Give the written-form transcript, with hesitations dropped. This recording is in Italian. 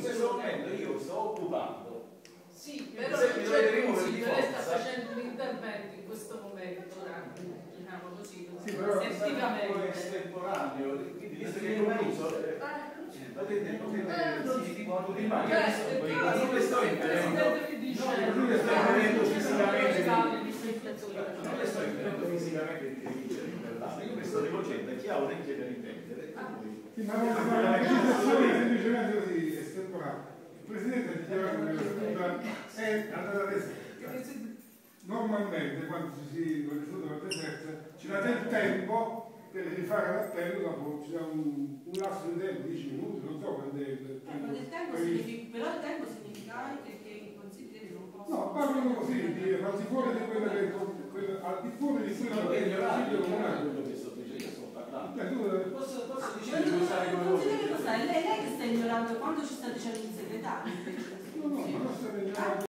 questo momento io sto occupando. Sì, però non c'è il Consiglio, lei sta facendo un intervento in questo momento, diciamo così, effettivamente. Estemporaneo, quindi visto che è concluso, potete non le sto impedendo fisicamente di vincere quell'anno, io mi sto rivolgendo a chi ha orecchie per intendere. Ma la legislazione è semplicemente così, estemporanea. Il Presidente ha dichiarato che la seduta è andata deserta. Normalmente quando si deserta ci dà del tempo per rifare l'appello, dopo ci dà un lasso di tempo, 10 minuti, non so quando è il tempo. Però il tempo significa anche che i consiglieri non possono... No, parlano così, al di fuori di quella che al di fuori di quello che è il Consiglio Comunale. Quello che sto dicendo, io sto parlando. Posso dire cosa è? Lei che sta ignorando